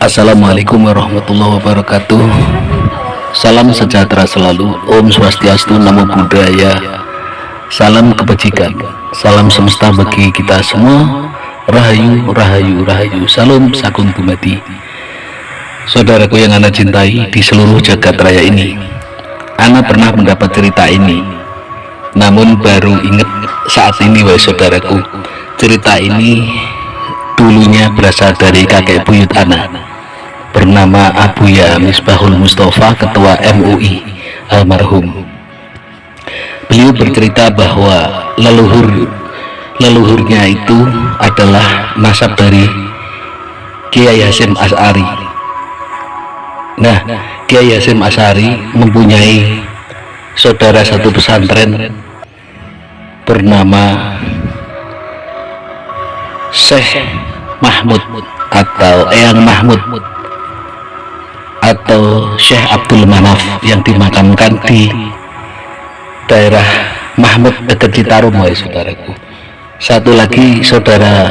Assalamualaikum warahmatullahi wabarakatuh. Salam sejahtera selalu. Om Swastiastu, Namo Buddhaya. Salam kebajikan, salam semesta bagi kita semua. Rahayu, rahayu, rahayu. Salam sagung dumadi. Saudaraku yang Ana cintai di seluruh jagat raya ini, Ana pernah mendapat cerita ini, namun baru ingat saat ini, wahai saudaraku. Cerita ini dulunya berasal dari kakek buyut Ana, bernama Abuya Misbahul Mustafa, ketua MUI almarhum. Beliau bercerita bahwa leluhurnya itu adalah nasab dari Kiai Hasyim Asy'ari. Nah, Kiai Hasyim Asy'ari mempunyai saudara satu pesantren bernama Syekh Mahmud atau Eyang Mahmud atau Syekh Abdul Manaf yang dimakamkan di daerah Mahmud dekat Citarum, wahai saudaraku. Satu lagi saudara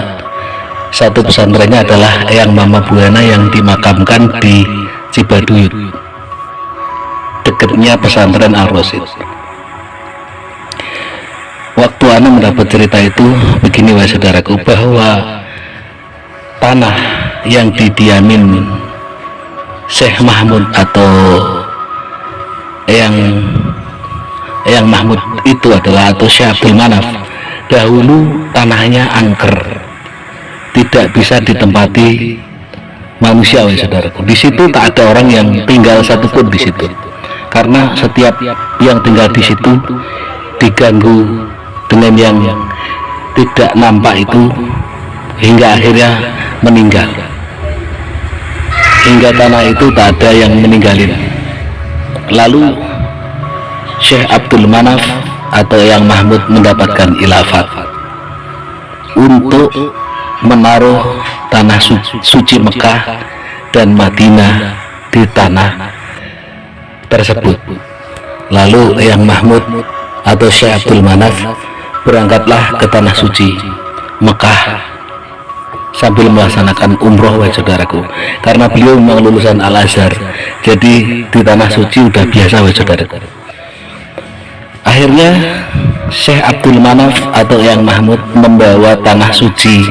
satu pesantrennya adalah Eyang Mama Buana yang dimakamkan di Cibaduyut dekatnya pesantren Al-Rasyid. Waktu Ana mendapat cerita itu begini, wahai saudaraku, bahwa tanah yang didiamin Syekh Mahmud atau Eyang Mahmud itu adalah, atau Syekh Abdul Manaf, dahulu tanahnya angker, tidak bisa ditempati manusia, wahai saudaraku. Di situ tak ada orang yang tinggal satupun di situ, karena setiap yang tinggal di situ diganggu dengan yang tidak nampak itu hingga akhirnya meninggal, hingga tanah itu tak ada yang meninggalin. Lalu Syekh Abdul Manaf atau Eyang Mahmud mendapatkan ilafat untuk menaruh tanah suci Mekah dan Madinah di tanah tersebut. Lalu Eyang Mahmud atau Syekh Abdul Manaf berangkatlah ke tanah suci Mekah sambil melaksanakan umroh, wahai saudaraku, karena beliau memang lulusan Al-Azhar, jadi di tanah suci udah biasa, wahai saudaraku. Akhirnya Syekh Abdul Manaf atau Eyang Mahmud membawa tanah suci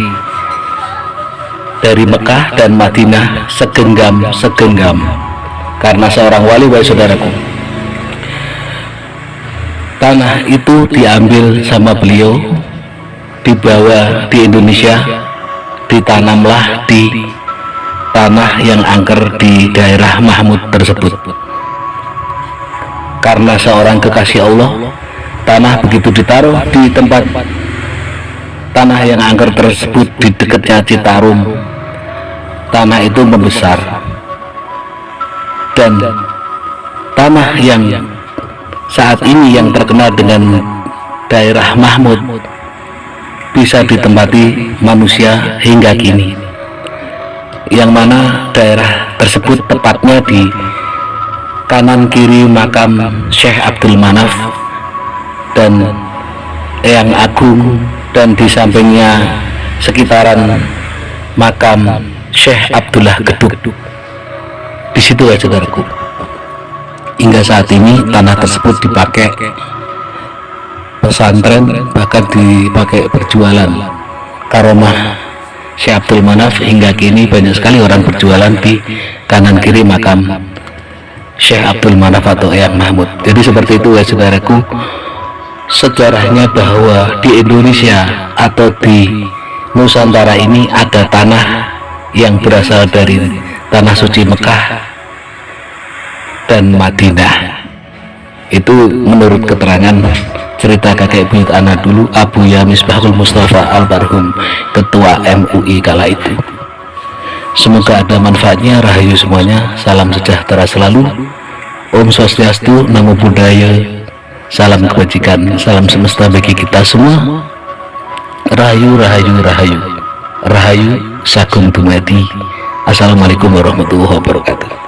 dari Mekah dan Madinah segenggam karena seorang wali, wahai saudaraku. Tanah itu diambil sama beliau, dibawa di Indonesia, ditanamlah di tanah yang angker di daerah Mahmud tersebut. Karena seorang kekasih Allah, tanah begitu ditaruh di tempat tanah yang angker tersebut di dekatnya Citarum, tanah itu membesar, dan tanah yang saat ini yang terkenal dengan daerah Mahmud bisa ditempati manusia hingga kini, yang mana daerah tersebut tepatnya di kanan kiri makam Syekh Abdul Manaf dan Eyang Agung, dan di sampingnya sekitaran makam Syekh Abdullah Geduk. Di situ, wahai saudaraku, hingga saat ini tanah tersebut dipakai pesantren, bahkan dipakai berjualan karomah Syekh Abdul Manaf. Hingga kini banyak sekali orang berjualan di kanan kiri makam Syekh Abdul Manaf atau Eyang Mahmud. Jadi seperti itu, wahai saudaraku, sejarahnya bahwa di Indonesia atau di Nusantara ini ada tanah yang berasal dari tanah suci Mekah dan Madinah. Itu menurut keterangan cerita kakek buyut Ana dulu, Abuya Misbahul Mustafa almarhum, ketua MUI kala itu. Semoga ada manfaatnya. Rahayu semuanya, salam sejahtera selalu. Om Swastiastu, Namo Buddhaya. Salam kebajikan, salam semesta bagi kita semua. Rahayu, rahayu, rahayu, rahayu sagung dumadi. Assalamualaikum warahmatullahi wabarakatuh.